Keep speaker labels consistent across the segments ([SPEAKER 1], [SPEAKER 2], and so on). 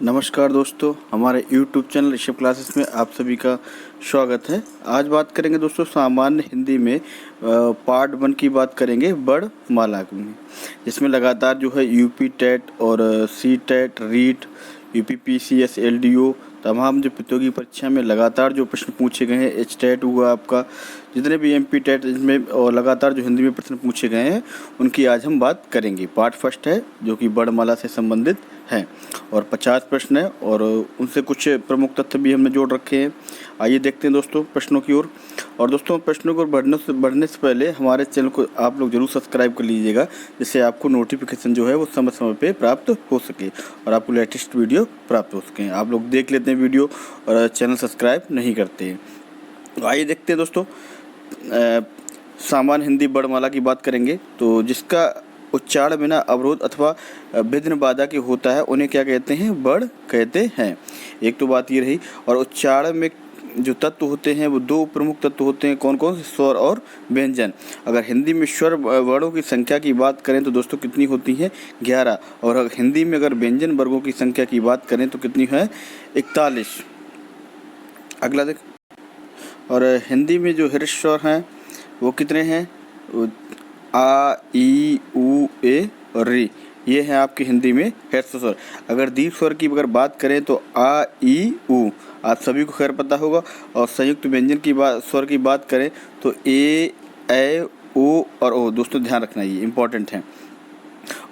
[SPEAKER 1] नमस्कार दोस्तों, हमारे YouTube चैनल ऋषभ क्लासेस में आप सभी का स्वागत है। आज बात करेंगे दोस्तों सामान्य हिंदी में पार्ट 1 की बात करेंगे वर्णमाला में, जिसमें लगातार जो है यूपी टेट और C TET, REET, UP PCS, LDO तमाम जो प्रतियोगी परीक्षा में लगातार जो प्रश्न पूछे गए हैं, एच टेट हुआ आपका, जितने भी एमपी टेट इसमें और लगातार जो हिंदी में प्रश्न पूछे गए हैं उनकी आज हम बात करेंगे। पार्ट फर्स्ट है जो कि वर्णमाला से संबंधित है और 50 प्रश्न है और उनसे कुछ प्रमुख तथ्य भी हमने जोड़ रखे हैं। आइए देखते हैं दोस्तों प्रश्नों की ओर। और दोस्तों प्रश्नों को बढ़ने से पहले हमारे चैनल को आप लोग जरूर सब्सक्राइब कर लीजिएगा, जिससे आपको नोटिफिकेशन जो है वो समय समय पे प्राप्त हो सके और आपको लेटेस्ट वीडियो प्राप्त हो सके। आप लोग देख लेते हैं वीडियो और चैनल सब्सक्राइब नहीं करते हैं। तो आइए देखते हैं दोस्तों, सामान्य हिंदी वर्णमाला की बात करेंगे तो जिसका उच्चारण बिना अवरोध अथवा विघ्न बाधा के होता है उन्हें क्या कहते हैं? वर्ण कहते हैं। एक तो बात ये रही। और उच्चारण में जो तत्व होते हैं वो दो प्रमुख तत्व होते हैं। कौन कौन से? स्वर और व्यंजन। अगर हिंदी में स्वर वर्णों की संख्या की बात करें तो दोस्तों कितनी होती है? 11। और अगर हिंदी में अगर व्यंजन वर्गों की संख्या की बात करें तो कितनी है? 41। अगला देख। और हिंदी में जो हर्ष स्वर हैं वो कितने हैं? आ, ई, उ, ए और री, ये है आपकी हिंदी में हर्ष स्वर। अगर दीर्घ स्वर की अगर बात करें तो आ, ई, उ, आप सभी को खैर पता होगा। और संयुक्त व्यंजन की बात स्वर की बात करें तो ए, ओ और ओ। दोस्तों ध्यान रखना, ये इंपॉर्टेंट है।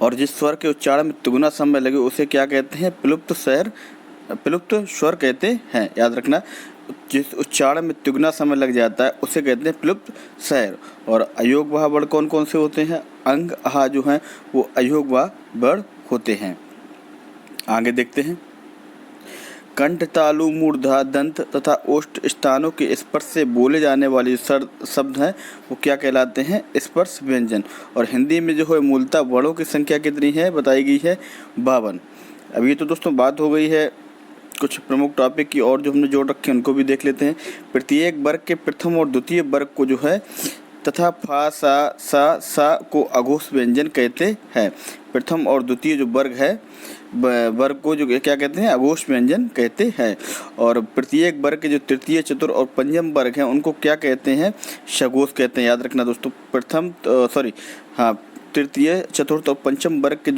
[SPEAKER 1] और जिस स्वर के उच्चारण में तिगुना समय लगे उसे क्या कहते हैं? प्लुप्त स्वर कहते हैं। याद रखना, जिस उच्चारण में तिगुना समय लग जाता है उसे कहते हैं प्लुप्त स्वर। और अयोगवाह वर्ण कौन कौन से होते हैं? अंग, आहा जो हैं वो अयोगवाह वर्ण होते हैं। आगे देखते हैं। कंठ, तालु, मूर्धा, दंत तथा ओष्ठ स्थानों के स्पर्श से बोले जाने वाले शब्द हैं वो क्या कहलाते हैं? स्पर्श व्यंजन। और हिंदी में जो है मूलतः वर्णों की संख्या कितनी है? बताई गई है 52। अभी तो दोस्तों बात हो गई है कुछ प्रमुख टॉपिक की, और जो हमने जोड़ रखे हैं उनको भी देख लेते हैं। प्रत्येक वर्ग के प्रथम और द्वितीय वर्ग को जो है तथा फा, सा को अघोष व्यंजन कहते हैं। प्रथम और द्वितीय जो वर्ग है वर्ग को जो क्या कहते हैं? अघोष व्यंजन कहते हैं। और प्रत्येक वर्ग के जो तृतीय, चतुर्थ और पंचम वर्ग हैं उनको क्या कहते हैं? सघोष कहते हैं। याद रखना दोस्तों, तृतीय, चतुर्थ और पंचम वर्ग के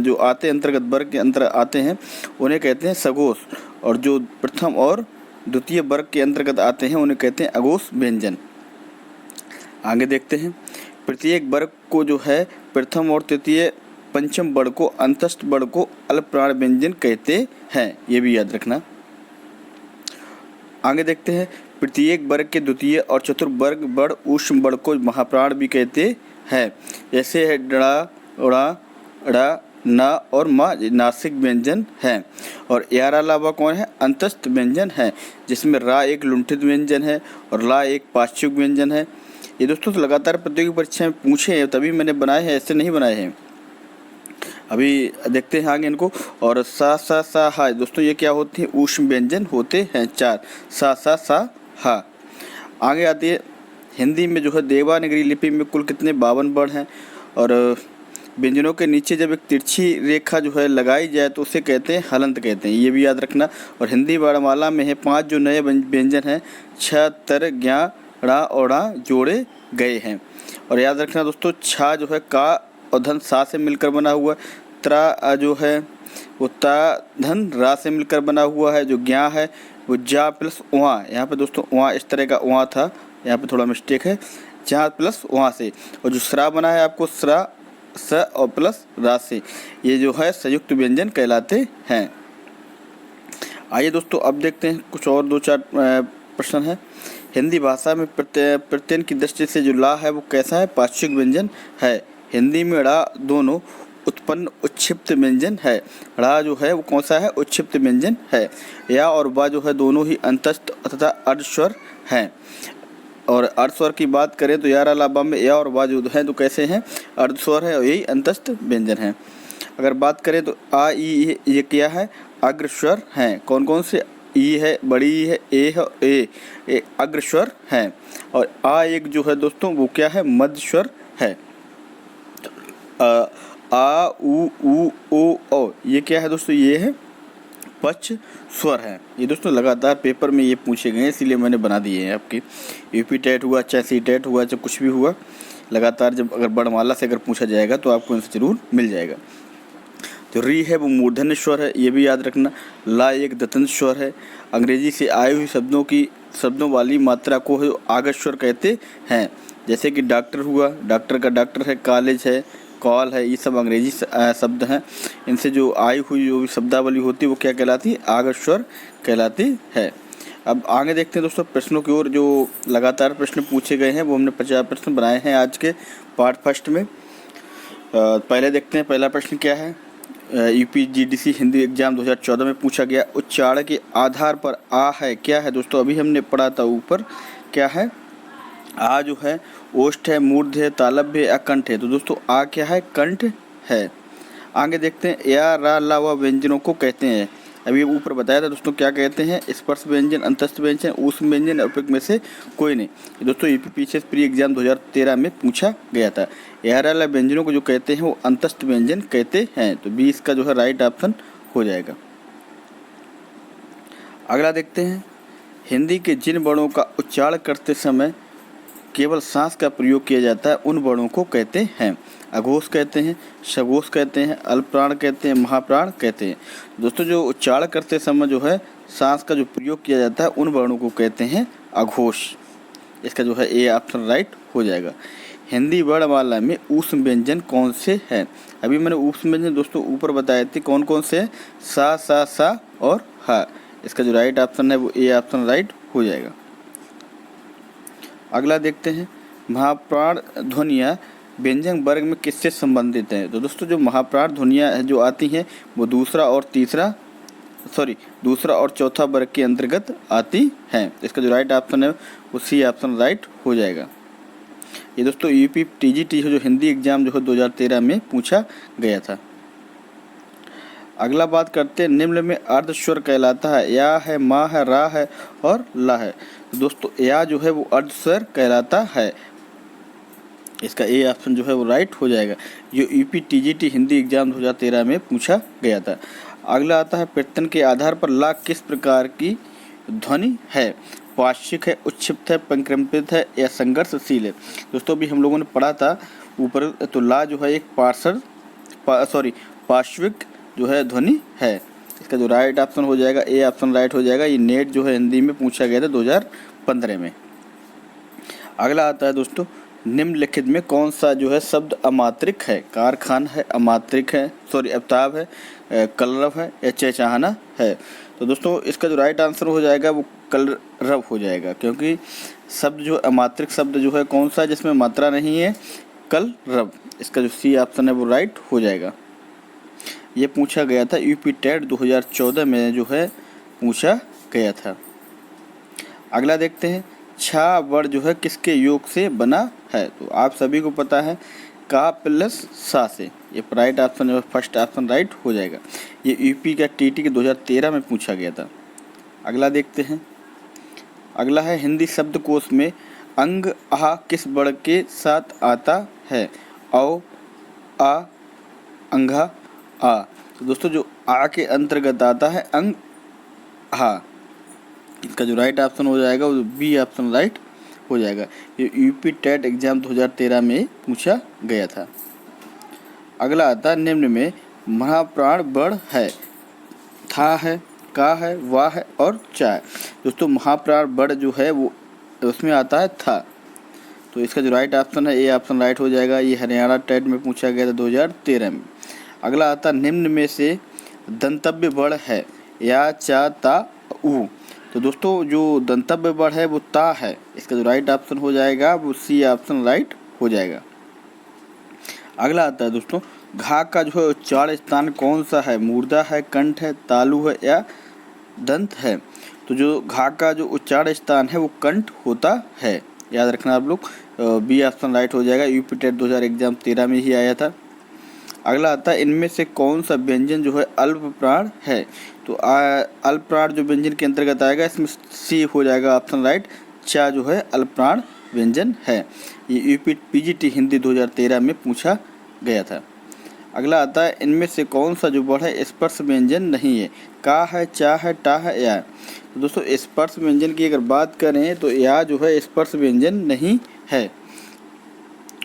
[SPEAKER 1] जो आते हैं अंतर्गत वर्ग के अंतर आते हैं उन्हें कहते हैं सघोष। और जो प्रथम और द्वितीय वर्ग के अंतर्गत आते हैं उन्हें कहते हैं अघोष व्यंजन। आगे देखते हैं। प्रत्येक वर्ग को जो है प्रथम और तृतीय, पंचम वर्ग को, अंतस्थ वर्ग को अल्पप्राण व्यंजन कहते हैं। ये भी याद रखना। आगे देखते हैं। प्रत्येक वर्ग के द्वितीय और चतुर्थ वर्ग वर्ण ऊष्म वर्ग को महाप्राण भी कहते हैं। जैसे है डड़ा, उड़ा, ड़ा, न और मा नासिक व्यंजन हैं। और यार अलावा कौन है? अंतस्थ व्यंजन है, जिसमें रा एक लुंठित व्यंजन है और ला एक पाश्चिक व्यंजन है। ये दोस्तों तो लगातार प्रतियोगी परीक्षा में पूछे हैं तभी मैंने बनाए हैं, ऐसे नहीं बनाए हैं। अभी देखते हैं आगे इनको। और सा हा दोस्तों ये क्या होती है? ऊष्म व्यंजन होते हैं 4। सा हा। आगे आती है। हिंदी में जो है देवनागरी लिपि में कुल कितने? 52 वर्ण हैं। और व्यंजनों के नीचे जब एक तिरछी रेखा जो है लगाई जाए तो उसे कहते हैं हलंत कहते हैं। ये भी याद रखना। और हिंदी वर्णमाला में है 5 जो नए व्यंजन हैं, छ, तर, ज्ञा, ड़ा और ड़ा जोड़े गए हैं। और याद रखना दोस्तों, छा जो है का और धन सा से मिलकर बना हुआ है। त्रा जो है वो ता धन रा से मिलकर बना हुआ है। जो ज्ञा है वो जा प्लस उहाँ। यहाँ पे दोस्तों उहाँ इस तरह का उहाँ था, यहाँ पे थोड़ा मिस्टेक है, जहाँ प्लस वहाँ से। और जो स्रा बना है आपको स्रा स और प्लस रा से, ये जो है संयुक्त व्यंजन कहलाते हैं। आइए दोस्तों अब देखते हैं कुछ और 2-4 प्रश्न है। हिंदी भाषा में प्रत्ययन की दृष्टि से जो ला है वो कैसा है? पाश्चिक व्यंजन है। हिंदी में ड़ा दोनों उत्पन्न उच्छिप्त व्यंजन है। ड़ा जो है वो कौन सा है? उच्छिप्त व्यंजन है। या और बा जो है दोनों ही अंतस्थ तथा अर्धस्वर हैं। और अर्धस्वर की बात करें तो यार अलावा में या और बा जो है तो कैसे हैं? अर्धस्वर है और यही अंतस्थ व्यंजन है। अगर बात करें तो आ, ई, ये क्या है? अग्रस्वर हैं। कौन कौन से? ई है, बड़ी ई है, ए है, ए अग्रस्वर हैं। और आ एक जो है दोस्तों वो क्या है? मध्य स्वर है। आ, उ, ऊ, ओ, ये क्या है दोस्तों? ये है पच स्वर हैं। ये दोस्तों लगातार पेपर में ये पूछे गए हैं, इसीलिए मैंने बना दिए हैं आपके। यूपी टेट हुआ चाहे सी टेट हुआ चाहे कुछ भी हुआ, लगातार जब अगर वर्णमाला से अगर पूछा जाएगा तो आपको इनसे जरूर मिल जाएगा। जो री है वो मूर्धन्य स्वर है, ये भी याद रखना। ला एक दंत स्वर है। अंग्रेजी से आए हुए शब्दों वाली मात्रा को आगत स्वर कहते हैं। जैसे कि डॉक्टर हुआ, डॉक्टर का डॉक्टर है, कॉलेज है, कॉल है, ये सब अंग्रेजी शब्द हैं। इनसे जो आई हुई जो भी शब्दावली होती है वो क्या कहलाती है? आगत स्वर कहलाती है। अब आगे देखते हैं दोस्तों प्रश्नों की ओर। जो लगातार प्रश्न पूछे गए हैं वो हमने 50 प्रश्न बनाए हैं आज के पार्ट फर्स्ट में। पहले देखते हैं पहला प्रश्न क्या है। UPGDC हिंदी एग्जाम 2014 में पूछा गया उच्चारण के आधार पर आ है क्या है दोस्तों? अभी हमने पढ़ा था ऊपर, क्या है? आ जो है ओष्ठ है, मूर्ध है, तालव्य है या कंठ है? तो दोस्तों आ क्या है? कंठ है। आगे देखते हैं या रा ला व व्यंजनों को कहते हैं। अभी ऊपर बताया था दोस्तों क्या कहते हैं? स्पर्श व्यंजन, अंतस्थ व्यंजन, ऊष्म व्यंजन, उपयुक्त में से कोई नहीं। दोस्तों यूपीपीसीएस प्री एग्जाम 2013 में पूछा गया था। या रा ला व्यंजनों को जो कहते हैं वो अंतस्थ व्यंजन कहते हैं। तो 20 का जो है राइट ऑप्शन हो जाएगा। अगला देखते हैं हिंदी के जिन वर्णों का उच्चारण करते समय केवल सांस का प्रयोग किया जाता है उन वर्णों को कहते हैं। अघोष कहते हैं, सघोष कहते हैं, अल्पप्राण कहते हैं, महाप्राण कहते हैं। दोस्तों जो उच्चारण करते समय जो है सांस का जो प्रयोग किया जाता है उन वर्णों को कहते हैं अघोष। इसका जो है ए ऑप्शन राइट हो जाएगा। हिंदी वर्णमाला में ऊष्म व्यंजन कौन से हैं? अभी मैंने ऊष्म व्यंजन दोस्तों ऊपर बताए थे कौन कौन से हैं, सा और हा। इसका जो राइट ऑप्शन है वो ए ऑप्शन राइट हो जाएगा। अगला देखते हैं महाप्राण ध्वनियाँ व्यंजन वर्ग में किससे संबंधित हैं? तो दोस्तों जो महाप्राण ध्वनियाँ जो आती हैं वो दूसरा और चौथा वर्ग के अंतर्गत आती हैं। इसका जो राइट ऑप्शन है वो सी ऑप्शन राइट हो जाएगा। ये दोस्तों यूपी TGT जो हिंदी एग्जाम जो है 2013 में पूछा गया था। अगला बात करते हैं निम्न में अर्ध स्वर कहलाता है। या है, माँ है, रा है और ला है। तो दोस्तों या जो है वो अर्ध स्वर कहलाता है। इसका ए ऑप्शन जो है वो राइट हो जाएगा। ये यूपी TGT हिंदी एग्जाम 2013 में पूछा गया था। अगला आता है प्रत्यय के आधार पर ला किस प्रकार की ध्वनि है? पार्श्विक है, उच्छिप्त है, परिक्रमित है या संघर्षशील है? दोस्तों भी हम लोगों ने पढ़ा था ऊपर, तो ला जो है एक पार्श्विक जो है ध्वनि है। इसका जो राइट ऑप्शन हो जाएगा ए ऑप्शन राइट हो जाएगा। ये नेट जो है हिंदी में पूछा गया था 2015 में। अगला आता है दोस्तों निम्नलिखित में कौन सा जो है शब्द अमात्रिक है? कारखान है, अमात्रिक है, अवताब है, कलरव है या चहचहाना है? तो दोस्तों इसका जो राइट आंसर हो जाएगा वो कलरव हो जाएगा, क्योंकि शब्द जो अमात्रिक शब्द जो है कौन सा जिसमें मात्रा नहीं है? कलरव। इसका जो सी ऑप्शन है वो राइट हो जाएगा। ये पूछा गया था यूपी टेट 2014 में जो है पूछा गया था। अगला देखते हैं छा वर्ड जो है किसके योग से बना है? तो आप सभी को पता है का प्लस सा से। ये राइट ऑप्शन है, फर्स्ट ऑप्शन राइट हो जाएगा। ये यूपी का TT के 2013 में पूछा गया था। अगला देखते हैं। अगला है हिंदी शब्दकोश में अंग आ किस वर्ड के साथ आता है? औ, आ, अंघा, आ। तो दोस्तों जो आ के अंतर्गत आता है अंग हा। इसका जो राइट ऑप्शन हो जाएगा वो बी ऑप्शन राइट हो जाएगा। ये यूपी टेट एग्जाम 2013 में पूछा गया था। अगला आता है निम्न में महाप्राण वर्ण है। था है, का है, वाह है और चा है। दोस्तों महाप्राण वर्ण जो है वो उसमें आता है था। तो इसका जो राइट ऑप्शन है ए ऑप्शन राइट हो जाएगा। ये हरियाणा टेट में पूछा गया था 2013 में। अगला आता निम्न में से दंतव्य वर्ण है। या, चा, ता, उ। तो दोस्तों जो दंतव्य वर्ण है वो ता है। इसका जो राइट ऑप्शन हो जाएगा वो सी ऑप्शन राइट हो जाएगा। अगला आता है दोस्तों घा का जो है उच्चारण स्थान कौन सा है? मूर्धा है, कंठ है, तालु है या दंत है? तो जो घा का जो उच्चारण स्थान है वो कंठ होता है, याद रखना आप लोग। बी ऑप्शन राइट हो जाएगा। यूपी टेट 2013 में ही आया था। अगला आता है इनमें से कौन सा व्यंजन जो है अल्प प्राण है? तो अल्प प्राण जो व्यंजन के अंतर्गत आएगा इसमें सी हो जाएगा ऑप्शन राइट। चा जो है अल्प प्राण व्यंजन है। ये यूपी PGT हिंदी 2013 में पूछा गया था। अगला आता है इनमें से कौन सा जो वर्ड है स्पर्श व्यंजन नहीं है। का है, चा है, टा है, या है। तो दोस्तों स्पर्श व्यंजन की अगर बात करें तो या जो है स्पर्श व्यंजन नहीं है।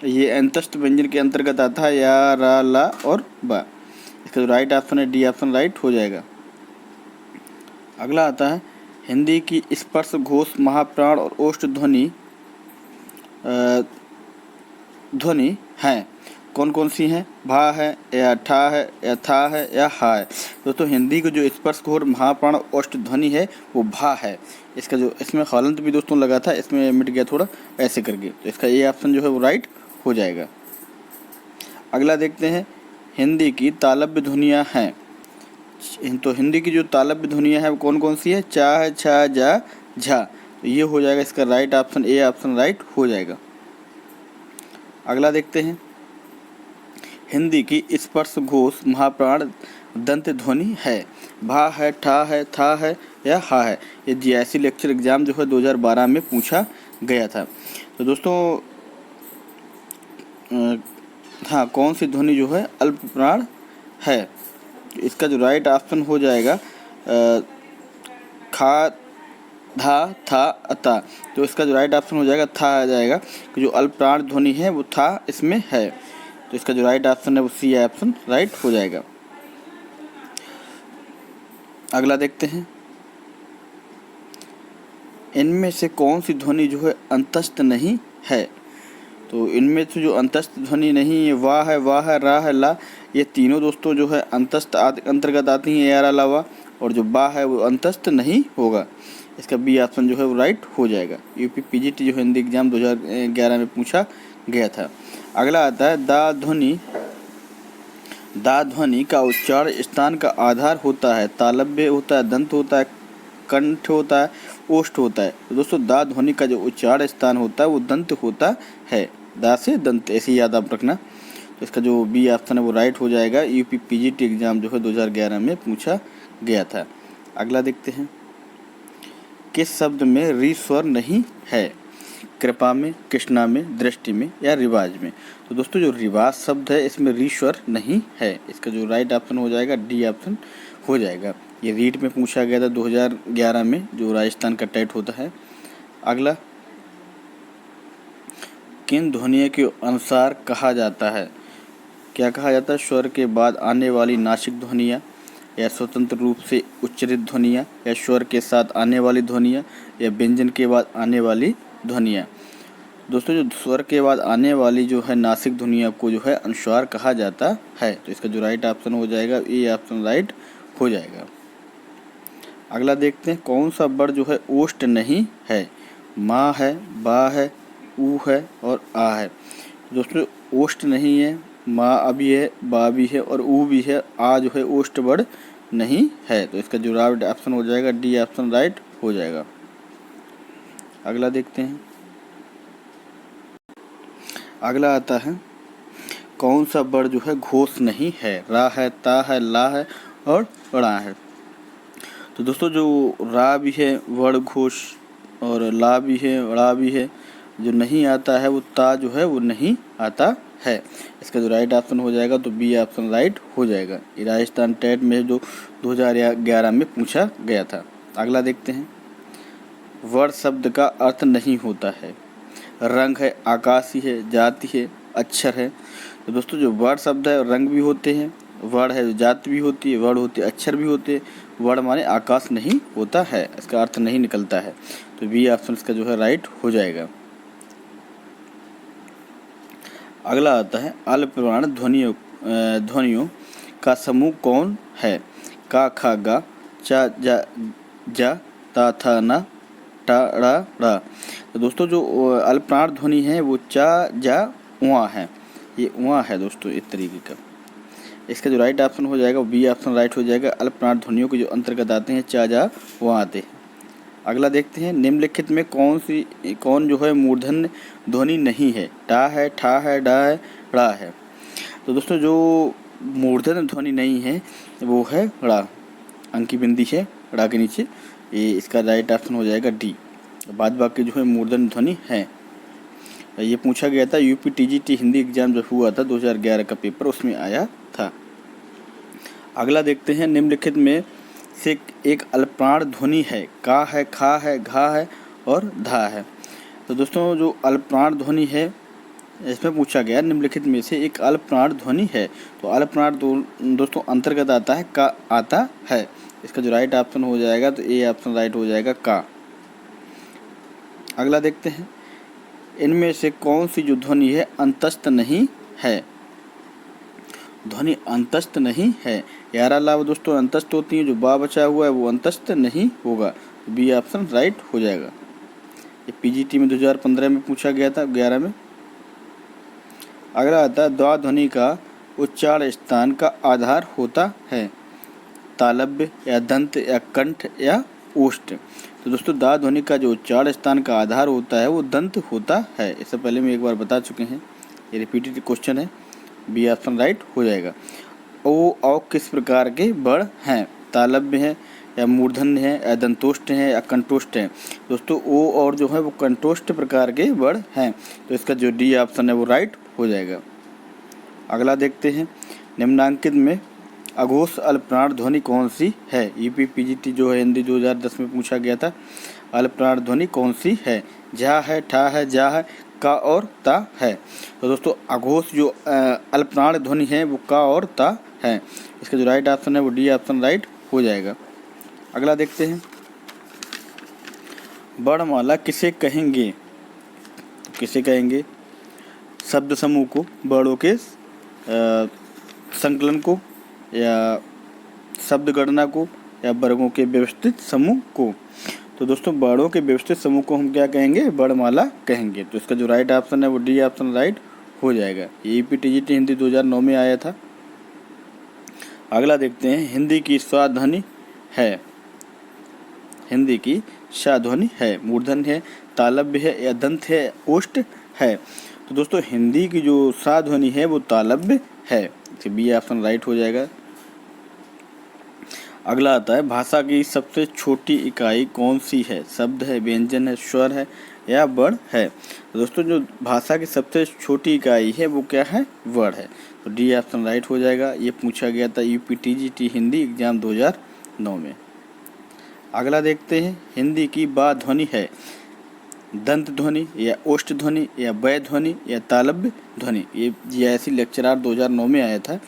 [SPEAKER 1] ये अंतस्थ व्यंजन के अंतर्गत आता है, या, रा, ला और बा। इसका जो राइट ऑप्शन है डी ऑप्शन राइट हो जाएगा। अगला आता है हिंदी की स्पर्श घोष महाप्राण और ओष्ठ ध्वनि ध्वनि हैं, कौन कौन सी हैं। भा है, या ठा है, या था है, या हा है। दोस्तों हिंदी को जो स्पर्श घोर महाप्राण ओष्ठ ध्वनि है वो भा है। इसका जो इसमें हलंत भी दोस्तों लगा था, इसमें मिट गया थोड़ा ऐसे करके, तो इसका ये ऑप्शन जो है वो राइट हो जाएगा। अगला देखते हैं हिंदी की तालव्य ध्वनियाँ हैं। तो हिंदी की जो तालव्य ध्वनियाँ हैं वो कौन कौन सी है। चा है, छा, जा, झा। तो ये हो जाएगा इसका right option, A option right हो जाएगा। अगला देखते हैं हिंदी की स्पर्श घोष महाप्राण दंत ध्वनि है। भा है, ठा है, था है, या हा है। ये जीआईसी लेक्चर एग्जाम जो है 2012 में पूछा गया था। तो दोस्तों हाँ, कौन सी ध्वनि जो है अल्प प्राण है। इसका जो राइट ऑप्शन हो जाएगा खा, धा, था, अता। तो इसका जो राइट ऑप्शन हो जाएगा था आ जाएगा, कि जो अल्प प्राण ध्वनि है वो था इसमें है। तो इसका जो राइट ऑप्शन है वो सी ऑप्शन राइट हो जाएगा। अगला देखते हैं इनमें से कौन सी ध्वनि जो है अंतस्थ नहीं है। तो इनमें से जो अंतस्थ ध्वनि नहीं है, वाह है, वाह है, रा है, ला, ये तीनों दोस्तों जो है अंतस्थ अंतर्गत आती हैं, यारा लावा। और जो बा है वो अंतस्थ नहीं होगा। इसका बी ऑप्शन जो है वो राइट हो जाएगा। यूपी पीजीटी जो हिंदी एग्जाम 2011 में पूछा गया था। अगला आता है दा ध्वनि। दा ध्वनि का उच्चारण स्थान का आधार होता है। तालव्य होता है, दंत होता है, कंठ होता है, ओष्ठ होता है। तो दोस्तों दा ध्वनि का जो उच्चारण स्थान होता है वो दंत होता है। दा से दंत, ऐसे ही याद आप रखना। तो इसका जो बी ऑप्शन है वो राइट हो जाएगा। यूपी पीजीटी एग्जाम जो है 2011 में पूछा गया था। अगला देखते हैं किस शब्द में री स्वर नहीं है। कृपा में, कृष्णा में, दृष्टि में, या रिवाज में। तो दोस्तों जो रिवाज शब्द है इसमें री स्वर नहीं है। इसका जो राइट ऑप्शन हो जाएगा डी ऑप्शन हो जाएगा। ये रीट में पूछा गया था 2011 में, जो राजस्थान का टेट होता है। अगला किन ध्वनियों के अनुसार कहा जाता है। क्या कहा जाता है। स्वर के बाद आने वाली नासिक ध्वनियाँ, या स्वतंत्र रूप से उच्चरित ध्वनियाँ, या स्वर के साथ आने वाली ध्वनियाँ, या व्यंजन के बाद आने वाली ध्वनियाँ। दोस्तों जो स्वर के बाद आने वाली जो है नासिक ध्वनियाँ को जो है अनुस्वार कहा जाता है। तो इसका जो राइट ऑप्शन हो जाएगा ए ऑप्शन राइट हो जाएगा। अगला देखते हैं कौन सा वर्ड जो है ओष्ठ नहीं है। माँ है, बा है, ऊ है और आ है। दोस्तों ओष्ठ नहीं है, माँ भी है, बा भी है और ऊ भी है। आ जो है ओष्ठ वर्ड नहीं है। तो इसका जो राइट ऑप्शन हो जाएगा डी ऑप्शन राइट हो जाएगा। अगला देखते हैं। अगला आता है कौन सा वर्ड जो है घोष नहीं है। रा है, ता है, ला है और ड़ा है। तो दोस्तों जो रा भी है वर्ड घोष, और ला भी है, ड़ा भी है। जो नहीं आता है वो ता जो है वो नहीं आता है। इसका जो राइट ऑप्शन हो जाएगा तो बी ऑप्शन राइट हो जाएगा। ये राजस्थान टेट में जो 2011 में पूछा गया था। अगला देखते हैं वर्ड शब्द का अर्थ नहीं होता है। रंग है, आकाशी है, जाति है, अक्षर है। तो दोस्तों जो वर्ड शब्द है रंग भी होते हैं, वर्ड है जाति भी होती है, वर्ड होते अक्षर भी होते हैं। वर्ड माने आकाश नहीं होता है, इसका अर्थ नहीं निकलता है। तो बी ऑप्शन इसका जो है राइट हो जाएगा। अगला आता है अल्पप्राण ध्वनियों का समूह कौन है। का, खा, गा, चा, जा, ता, था, ना, टा, ड़ा, ड़ा। तो दोस्तों जो अल्पप्राण ध्वनि है वो चा, जा, उआ है। ये उआ है दोस्तों इस तरीके का। इसका जो राइट ऑप्शन हो जाएगा बी ऑप्शन राइट हो जाएगा। अल्पप्राण ध्वनियों के जो अंतर्गत आते हैं चा, जा, उआ आते हैं। अगला देखते हैं निम्नलिखित में कौन जो है मूर्धन्य ध्वनि नहीं है। टा है, ठा है, डा है, ड़ा है। तो दोस्तों जो मूर्धन्य ध्वनि नहीं है वो है ड़ा। अंकी बिंदी है ड़ा के नीचे, ये इसका राइट ऑप्शन हो जाएगा डी। बाद बाकी जो है मूर्धन्य ध्वनि है। ये पूछा गया था, यूपी टीजीटी हिंदी एग्जाम जो हुआ था 2011 का पेपर, उसमें आया था। अगला देखते हैं, निम्नलिखित में से एक अल्पप्राण ध्वनि है, का है, खा है, घा है और धा है। तो दोस्तों जो अल्पप्राण ध्वनि है इसमें पूछा गया निम्नलिखित में से एक अल्पप्राण ध्वनि है। तो अल्पप्राण दोस्तों अंतर्गत आता है का आता है। इसका जो राइट ऑप्शन हो जाएगा तो ए ऑप्शन राइट हो जाएगा का। अगला देखते हैं, इनमें से कौन सी जो ध्वनि है अंतस्थ नहीं है। ध्वनि अंतस्थ नहीं है। यार अलावा दोस्तों अंतस्थ होती है, जो बा बचा हुआ है वो अंतस्थ नहीं होगा। बी ऑप्शन राइट हो जाएगा। ये पीजीटी में 2015 में पूछा गया था, 11 में। अगला आता है, द्वा ध्वनि का उच्चारण स्थान का आधार होता है, तालव्य या दंत या कंठ या ओष्ठ। तो दोस्तों दा ध्वनि का जो उच्चारण स्थान का आधार होता है वो दंत होता है। इससे पहले मैं एक बार बता चुके हैं, ये रिपीटेड क्वेश्चन है। बी ऑप्शन राइट हो जाएगा। ओ औ किस प्रकार के वर्ण हैं, तालव्य है या मूर्धन्य है या दंतोष्ठ है या कंठोष्ठ है। दोस्तों ओ और जो है वो कंठोष्ठ प्रकार के वर्ण हैं, तो इसका जो डी ऑप्शन है वो राइट हो जाएगा। अगला देखते हैं, निम्नांकित में अघोष अल्पप्राण ध्वनि कौन सी है। यूपी पीजीटी जो है हिंदी 2010 में पूछा गया था, अल्पप्राण ध्वनि कौन सी है। झा है, ठा है, जा है, का और ता है। तो दोस्तों अघोष जो अल्पप्राण ध्वनि है वो का और ता है। इसका जो राइट ऑप्शन है वो डी ऑप्शन राइट हो जाएगा। अगला देखते हैं, वर्णमाला किसे कहेंगे। तो किसे कहेंगे, शब्द समूह को, वर्णों के संकलन को, या शब्द गणना को, या वर्गों के व्यवस्थित समूह को। तो दोस्तों वर्णों के व्यवस्थित समूह को हम क्या कहेंगे, वर्णमाला कहेंगे। तो इसका जो राइट ऑप्शन है वो डी ऑप्शन राइट हो जाएगा। ये यूपी टीजीटी हिंदी 2009 में आया था। अगला देखते हैं, हिंदी की स्वा ध्वनि है। हिंदी की शा ध्वनि है, मूर्धन्य है, तालव्य है या दंत है, ओष्ठ है। तो दोस्तों हिंदी की जो सा ध्वनि है वो तालव्य है। बी ऑप्शन राइट हो जाएगा। अगला आता है, भाषा की सबसे छोटी इकाई कौन सी है। शब्द है, व्यंजन है, स्वर है या वर्ण है। तो दोस्तों जो भाषा की सबसे छोटी इकाई है वो क्या है, वर्ण है। तो डी ऑप्शन राइट हो जाएगा। ये पूछा गया था यूपी टीजीटी हिंदी एग्जाम 2009 में। अगला देखते हैं, हिंदी की बा ध्वनि है, दंत ध्वनि या ओष्ठ ध्वनि या वय ध्वनि या तालव्य ध्वनि। ये जीआईएससी लेक्चरार 2009 में आया था।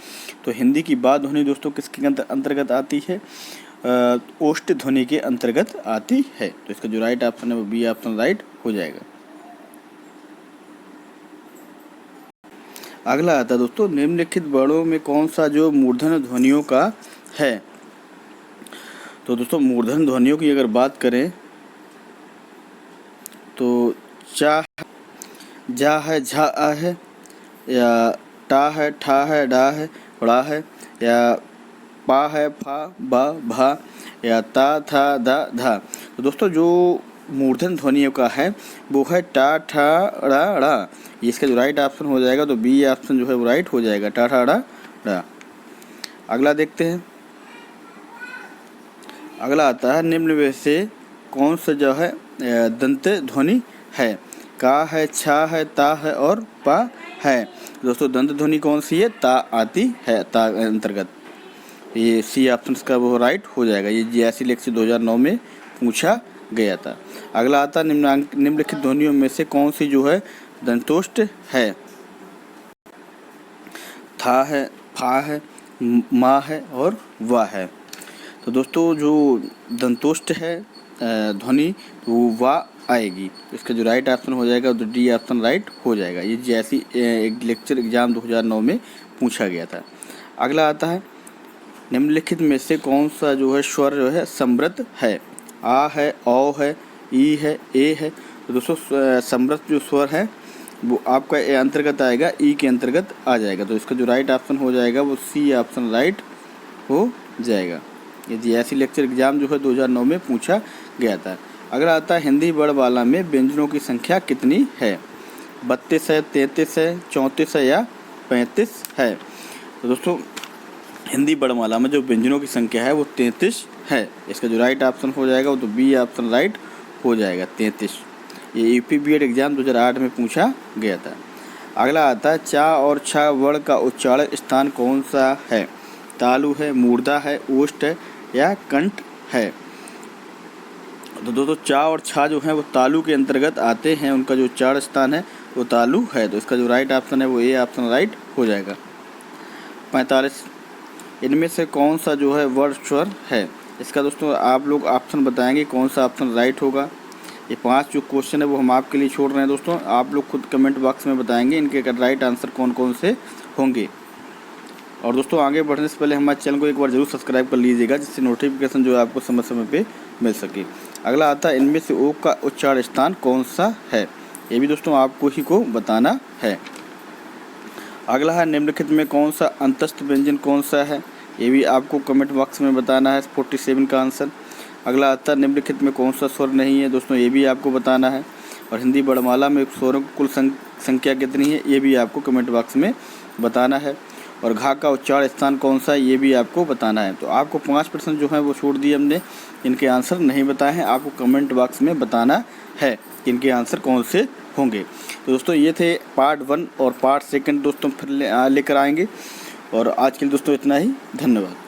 [SPEAKER 1] तो हिंदी की बा ध्वनि दोस्तों किसके अंतर्गत आती है, ओष्ठ ध्वनि के अंतर्गत आती है। तो इसका जो राइट ऑप्शन है वो बी ऑप्शन राइट हो जाएगा। अगला आता है दोस्तों, निम्नलिखित वर्णों में कौन सा जो मूर्धन्य ध्वनियों का है। तो दोस्तों मूर्धन्य ध्वनियों की अगर बात करें तो चा, जा है, झा है, या टा है, ठा है, डा है, ड़ा है, या पा है, फा, बा, भा, या ता, था, धा, धा। तो दोस्तों जो मूर्धन्य ध्वनियों का है वो है टा, ठा, ड़ा, ड़ा। इसका जो राइट ऑप्शन हो जाएगा तो बी ऑप्शन जो है वो राइट हो जाएगा, टा, ठा, ड़ा, ड़ा। अगला देखते हैं, अगला आता है, निम्न में से कौन सा जो है दंत ध्वनि है। का है, छा है, ता है और पा है। दोस्तों दंत ध्वनि कौन सी है, ता आती है, ता अंतर्गत। ये सी ऑप्शन का वो राइट हो जाएगा। ये जीआईएससी लेक्चर 2009 में पूछा गया था। अगला आता है, निम्नलिखित ध्वनियों में से कौन सी जो है दंतोष्ठ है। था है, फा है, मा है और वा है। तो दोस्तों जो दंतोष्ठ है ध्वनि वो वा आएगी। इसका जो राइट ऑप्शन हो जाएगा तो डी ऑप्शन राइट हो जाएगा। ये जैसी एक लेक्चर एग्जाम 2009 में पूछा गया था। अगला आता है, निम्नलिखित में से कौन सा जो है स्वर जो है समृद्ध है। आ है, औ है, ई है, ए है। तो दोस्तों समृद्ध जो स्वर है वो आपका ए अंतर्गत आएगा, ई के अंतर्गत आ जाएगा। तो इसका जो राइट ऑप्शन हो जाएगा वो सी ऑप्शन राइट हो जाएगा। ये जीआईएससी लेक्चर एग्जाम जो है 2009 में पूछा गया था। अगला आता है, हिंदी वर्णमाला में व्यंजनों की संख्या कितनी है। 32 है, 33 है, 34 है या 35 है। तो दोस्तों हिंदी वर्णमाला में जो व्यंजनों की संख्या है वो 33 है। इसका जो राइट ऑप्शन हो जाएगा वो तो बी ऑप्शन राइट हो जाएगा, 33। ये यूपी बीएड एग्ज़ाम 2008 में पूछा गया था। अगला आता है चा और छा वर्ण का उच्चारण स्थान कौन सा है? तालु है, मूर्धा है, ओष्ठ है या कंठ है? तो दोस्तों चा और छा जो है वो तालु के अंतर्गत आते हैं, उनका जो उच्चारण स्थान है वो तालु है। तो इसका जो राइट ऑप्शन है वो ए ऑप्शन राइट हो जाएगा। 45 इनमें से कौन सा जो है वर्ण स्वर है? इसका दोस्तों आप लोग ऑप्शन बताएंगे कौन सा ऑप्शन राइट होगा। ये 5 जो क्वेश्चन है वो हम आपके लिए छोड़ रहे हैं दोस्तों, आप लोग खुद कमेंट बॉक्स में बताएंगे इनके राइट आंसर कौन कौन से होंगे। और दोस्तों आगे बढ़ने से पहले हमारे चैनल को एक बार जरूर सब्सक्राइब कर लीजिएगा, जिससे नोटिफिकेशन जो है आपको समय समय पे मिल सके। अगला आता है इनमें से ओ का उच्चारण स्थान कौन सा है? ये भी दोस्तों आपको ही को बताना है। अगला है निम्नलिखित में कौन सा अंतस्थ व्यंजन कौन सा है? ये भी आपको कमेंट बॉक्स में बताना है 47 का आंसर। अगला आता है निम्नलिखित में कौन सा स्वर नहीं है? दोस्तों ये भी आपको बताना है। और हिंदी वर्णमाला में स्वरों की कुल संख्या कितनी है? ये भी आपको कमेंट बॉक्स में बताना है। और घा का उच्चारण स्थान कौन सा है? ये भी आपको बताना है। तो आपको 5% जो है वो छोड़ दिए हमने, इनके आंसर नहीं बताए हैं, आपको कमेंट बॉक्स में बताना है कि इनके आंसर कौन से होंगे। तो दोस्तों ये थे पार्ट 1 और पार्ट 2 दोस्तों फिर लेकर आएंगे। और आज के लिए दोस्तों इतना ही, धन्यवाद।